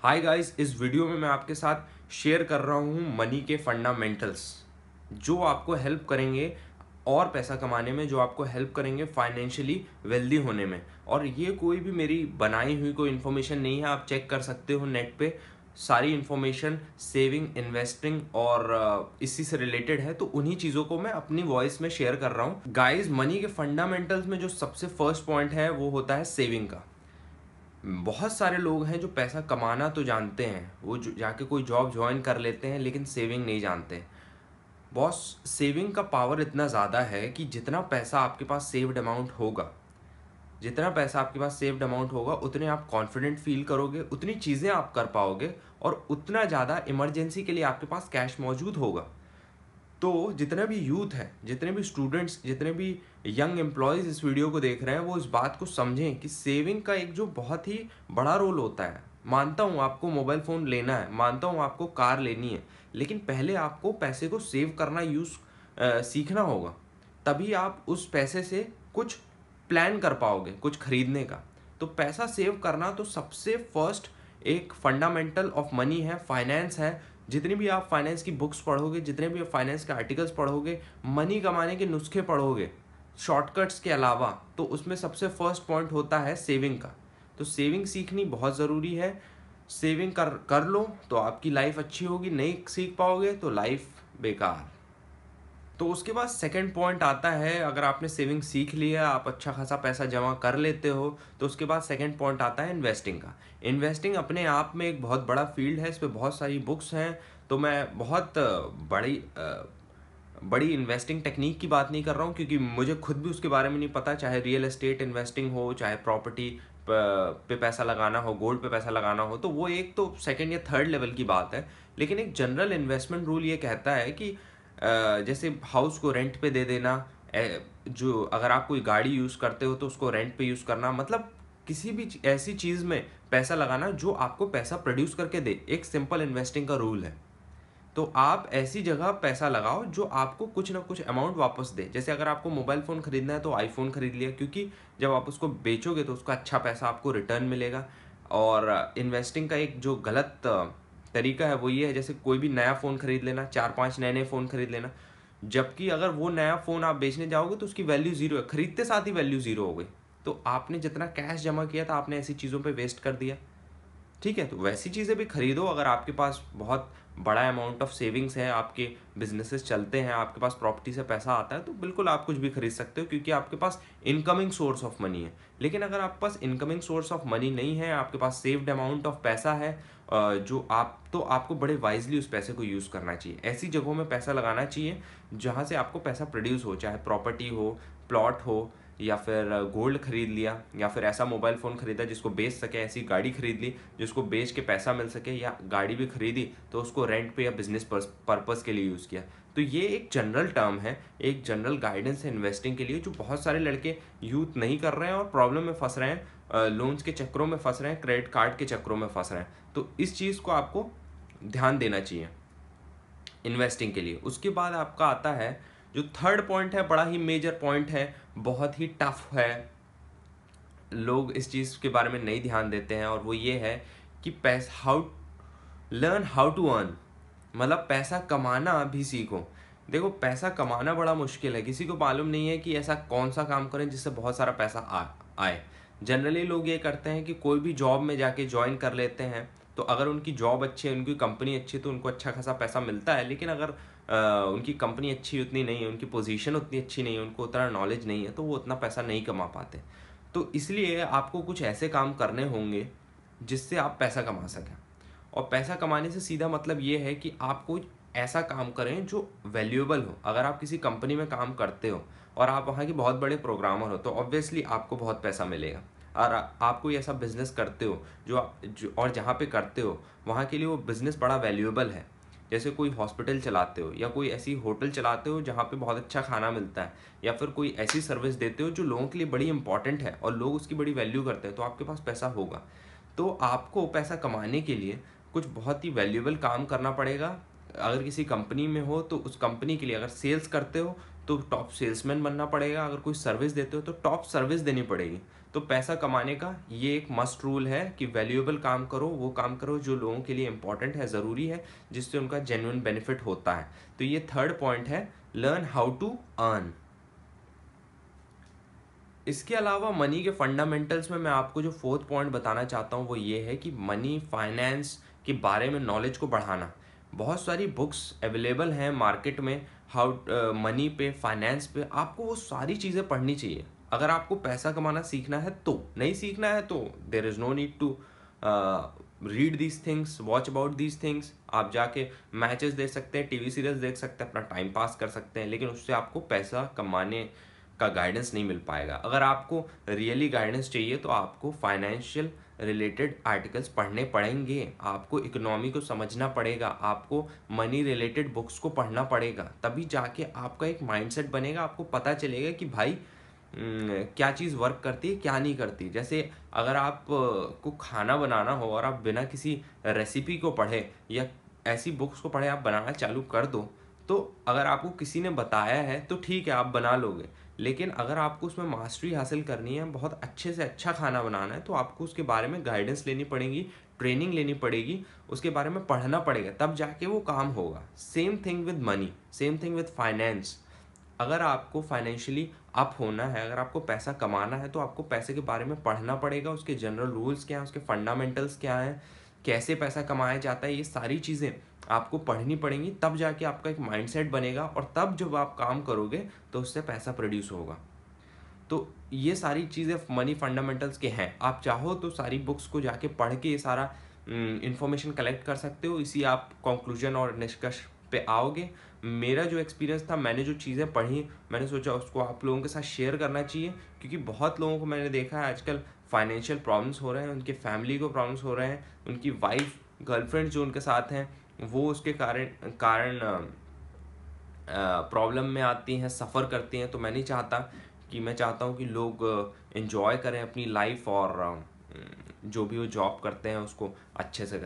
Hi guys, इस video में मैं आपके साथ शेयर कर रहा हूँ मनी के फंडामेंटल्स जो आपको हेल्प करेंगे और पैसा कमाने में, जो आपको हेल्प करेंगे फाइनेंशियली वेल्दी होने में। और ये कोई भी मेरी बनाई हुई कोई इन्फॉर्मेशन नहीं है, आप चेक कर सकते हो नेट पे। सारी इन्फॉर्मेशन सेविंग, इन्वेस्टिंग और इसी से रिलेटेड है, तो उन्हीं चीज़ों को मैं अपनी वॉइस में शेयर कर रहा हूँ। गाइस, मनी के फंडामेंटल्स में जो सबसे फर्स्ट पॉइंट है वो होता है सेविंग का। बहुत सारे लोग हैं जो पैसा कमाना तो जानते हैं, वो जाके कोई जॉब ज्वाइन कर लेते हैं लेकिन सेविंग नहीं जानते। बॉस, सेविंग का पावर इतना ज़्यादा है कि जितना पैसा आपके पास सेव्ड अमाउंट होगा, जितना पैसा आपके पास सेव्ड अमाउंट होगा उतने आप कॉन्फिडेंट फील करोगे, उतनी चीज़ें आप कर पाओगे और उतना ज़्यादा इमरजेंसी के लिए आपके पास कैश मौजूद होगा। तो जितने भी यूथ हैं, जितने भी स्टूडेंट्स, जितने भी यंग एम्प्लॉयज़ इस वीडियो को देख रहे हैं, वो इस बात को समझें कि सेविंग का एक जो बहुत ही बड़ा रोल होता है। मानता हूँ आपको मोबाइल फ़ोन लेना है, मानता हूँ आपको कार लेनी है, लेकिन पहले आपको पैसे को सेव करना सीखना होगा। तभी आप उस पैसे से कुछ प्लान कर पाओगे, कुछ खरीदने का। तो पैसा सेव करना तो सबसे फर्स्ट एक फंडामेंटल ऑफ मनी है, फाइनेंस है। जितनी भी आप फाइनेंस की बुक्स पढ़ोगे, जितने भी आप फाइनेंस के आर्टिकल्स पढ़ोगे, मनी कमाने के नुस्खे पढ़ोगे शॉर्टकट्स के अलावा, तो उसमें सबसे फर्स्ट पॉइंट होता है सेविंग का। तो सेविंग सीखनी बहुत ज़रूरी है। सेविंग कर लो तो आपकी लाइफ अच्छी होगी, नहीं सीख पाओगे तो लाइफ बेकार। तो उसके बाद सेकंड पॉइंट आता है, अगर आपने सेविंग सीख लिया, आप अच्छा खासा पैसा जमा कर लेते हो, तो उसके बाद सेकंड पॉइंट आता है इन्वेस्टिंग का। इन्वेस्टिंग अपने आप में एक बहुत बड़ा फील्ड है, इस पे बहुत सारी बुक्स हैं। तो मैं बहुत बड़ी इन्वेस्टिंग टेक्निक की बात नहीं कर रहा हूँ, क्योंकि मुझे खुद भी उसके बारे में नहीं पता। चाहे रियल एस्टेट इन्वेस्टिंग हो, चाहे प्रॉपर्टी पे पैसा लगाना हो, गोल्ड पे पैसा लगाना हो, तो वो एक तो सेकंड या थर्ड लेवल की बात है। लेकिन एक जनरल इन्वेस्टमेंट रूल ये कहता है कि जैसे हाउस को रेंट पे दे देना, जो अगर आप कोई गाड़ी यूज़ करते हो तो उसको रेंट पे यूज़ करना, मतलब किसी भी ऐसी चीज़ में पैसा लगाना जो आपको पैसा प्रोड्यूस करके दे, एक सिंपल इन्वेस्टिंग का रूल है। तो आप ऐसी जगह पैसा लगाओ जो आपको कुछ ना कुछ अमाउंट वापस दे। जैसे अगर आपको मोबाइल फ़ोन खरीदना है तो आईफोन खरीद लिया, क्योंकि जब आप उसको बेचोगे तो उसका अच्छा पैसा आपको रिटर्न मिलेगा। और इन्वेस्टिंग का एक जो गलत तरीका है वो ये है, जैसे कोई भी नया फ़ोन खरीद लेना, 4-5 नए नए फ़ोन खरीद लेना, जबकि अगर वो नया फ़ोन आप बेचने जाओगे तो उसकी वैल्यू ज़ीरो है, खरीदते साथ ही वैल्यू ज़ीरो हो गई। तो आपने जितना कैश जमा किया था आपने ऐसी चीज़ों पे वेस्ट कर दिया। ठीक है, तो वैसी चीज़ें भी खरीदो। अगर आपके पास बहुत बड़ा अमाउंट ऑफ सेविंग्स है, आपके बिजनेसेस चलते हैं, आपके पास प्रॉपर्टी से पैसा आता है, तो बिल्कुल आप कुछ भी खरीद सकते हो, क्योंकि आपके पास इनकमिंग सोर्स ऑफ मनी है। लेकिन अगर आपके पास इनकमिंग सोर्स ऑफ मनी नहीं है, आपके पास सेव्ड अमाउंट ऑफ पैसा है, जो आप तो आपको बड़े वाइजली उस पैसे को यूज़ करना चाहिए। ऐसी जगहों में पैसा लगाना चाहिए जहाँ से आपको पैसा प्रोड्यूस हो, चाहे प्रॉपर्टी हो, प्लॉट हो, या फिर गोल्ड खरीद लिया, या फिर ऐसा मोबाइल फ़ोन खरीदा जिसको बेच सके, ऐसी गाड़ी खरीद ली जिसको बेच के पैसा मिल सके, या गाड़ी भी खरीदी तो उसको रेंट पे या बिजनेस पर्पस के लिए यूज़ किया। तो ये एक जनरल टर्म है, एक जनरल गाइडेंस है इन्वेस्टिंग के लिए, जो बहुत सारे लड़के यूथ नहीं कर रहे हैं और प्रॉब्लम में फंस रहे हैं, लोन्स के चक्करों में फंस रहे हैं, क्रेडिट कार्ड के चक्करों में फंस रहे हैं। तो इस चीज़ को आपको ध्यान देना चाहिए इन्वेस्टिंग के लिए। उसके बाद आपका आता है जो थर्ड पॉइंट है, बड़ा ही मेजर पॉइंट है, बहुत ही टफ है, लोग इस चीज़ के बारे में नहीं ध्यान देते हैं, और वो ये है कि लर्न हाउ टू अर्न, मतलब पैसा कमाना भी सीखो। देखो, पैसा कमाना बड़ा मुश्किल है, किसी को मालूम नहीं है कि ऐसा कौन सा काम करें जिससे बहुत सारा पैसा आए। जनरली लोग ये करते हैं कि कोई भी जॉब में जाके ज्वाइन कर लेते हैं, तो अगर उनकी जॉब अच्छी है, उनकी कंपनी अच्छी है, तो उनको अच्छा खासा पैसा मिलता है। लेकिन अगर उनकी कंपनी अच्छी उतनी नहीं है, उनकी पोजीशन उतनी अच्छी नहीं है, उनको उतना नॉलेज नहीं है, तो वो उतना पैसा नहीं कमा पाते। तो इसलिए आपको कुछ ऐसे काम करने होंगे जिससे आप पैसा कमा सकें। और पैसा कमाने से सीधा मतलब ये है कि आप कोई ऐसा काम करें जो वैल्यूएबल हो। अगर आप किसी कंपनी में काम करते हो और आप वहाँ के बहुत बड़े प्रोग्रामर हो, तो ऑब्वियसली आपको बहुत पैसा मिलेगा। और आप कोई ऐसा बिजनेस करते हो और जहाँ पे करते हो वहाँ के लिए वो बिज़नेस बड़ा वैल्यूएबल है। जैसे कोई हॉस्पिटल चलाते हो, या कोई ऐसी होटल चलाते हो जहाँ पे बहुत अच्छा खाना मिलता है, या फिर कोई ऐसी सर्विस देते हो जो लोगों के लिए बड़ी इंपॉर्टेंट है और लोग उसकी बड़ी वैल्यू करते हैं, तो आपके पास पैसा होगा। तो आपको पैसा कमाने के लिए कुछ बहुत ही वैल्यूएबल काम करना पड़ेगा। अगर किसी कंपनी में हो तो उस कंपनी के लिए, अगर सेल्स करते हो तो टॉप सेल्समैन बनना पड़ेगा, अगर कोई सर्विस देते हो तो टॉप सर्विस देनी पड़ेगी। तो पैसा कमाने का ये एक मस्ट रूल है कि वैल्यूएबल काम करो, वो काम करो जो लोगों के लिए इंपॉर्टेंट है, ज़रूरी है, जिससे उनका जेन्युइन बेनिफिट होता है। तो ये थर्ड पॉइंट है, लर्न हाउ टू अर्न। इसके अलावा मनी के फंडामेंटल्स में मैं आपको जो फोर्थ पॉइंट बताना चाहता हूँ वो ये है कि मनी फाइनेंस के बारे में नॉलेज को बढ़ाना। बहुत सारी बुक्स अवेलेबल हैं मार्केट में, हाउ मनी पे, फाइनेंस पे, आपको वो सारी चीज़ें पढ़नी चाहिए। अगर आपको पैसा कमाना सीखना है तो, नहीं सीखना है तो there is no need to read these things, watch about these things. आप जाके मैचेस देख सकते हैं, टीवी सीरियल्स देख सकते हैं, अपना टाइम पास कर सकते हैं, लेकिन उससे आपको पैसा कमाने का गाइडेंस नहीं मिल पाएगा। अगर आपको रियली गाइडेंस चाहिए तो आपको फाइनेंशियल रिलेटेड आर्टिकल्स पढ़ने पड़ेंगे, आपको इकोनॉमी को समझना पड़ेगा, आपको मनी रिलेटेड बुक्स को पढ़ना पड़ेगा, तभी जाके आपका एक माइंडसेट बनेगा, आपको पता चलेगा कि भाई क्या चीज़ वर्क करती है, क्या नहीं करती। जैसे अगर आप को खाना बनाना हो और आप बिना किसी रेसिपी को पढ़े या ऐसी बुक्स को पढ़े आप बनाना चालू कर दो, तो अगर आपको किसी ने बताया है तो ठीक है, आप बना लोगे। लेकिन अगर आपको उसमें मास्टरी हासिल करनी है, बहुत अच्छे से अच्छा खाना बनाना है, तो आपको उसके बारे में गाइडेंस लेनी पड़ेगी, ट्रेनिंग लेनी पड़ेगी, उसके बारे में पढ़ना पड़ेगा, तब जाके वो काम होगा। Same thing with money, same thing with finance. अगर आपको फाइनेंशियली अप होना है, अगर आपको पैसा कमाना है, तो आपको पैसे के बारे में पढ़ना पड़ेगा, उसके जनरल रूल्स क्या हैं, उसके फंडामेंटल्स क्या हैं, कैसे पैसा कमाया जाता है, ये सारी चीज़ें आपको पढ़नी पड़ेंगी, तब जाके आपका एक माइंडसेट बनेगा, और तब जब आप काम करोगे तो उससे पैसा प्रोड्यूस होगा। तो ये सारी चीज़ें मनी फंडामेंटल्स के हैं। आप चाहो तो सारी बुक्स को जाके पढ़ के ये सारा इंफॉर्मेशन कलेक्ट कर सकते हो, इसी आप कंक्लूजन और निष्कर्ष पे आओगे। मेरा जो एक्सपीरियंस था, मैंने जो चीज़ें पढ़ी, मैंने सोचा उसको आप लोगों के साथ शेयर करना चाहिए, क्योंकि बहुत लोगों को मैंने देखा है आजकल फाइनेंशियल प्रॉब्लम्स हो रहे हैं, उनके फैमिली को प्रॉब्लम्स हो रहे हैं, उनकी वाइफ, गर्लफ्रेंड जो उनके साथ हैं वो उसके कारण कारण प्रॉब्लम में आती हैं, सफ़र करती हैं। तो मैं नहीं चाहता, कि मैं चाहता हूँ कि लोग एंजॉय करें अपनी लाइफ, और जो भी वो जॉब करते हैं उसको अच्छे से करें।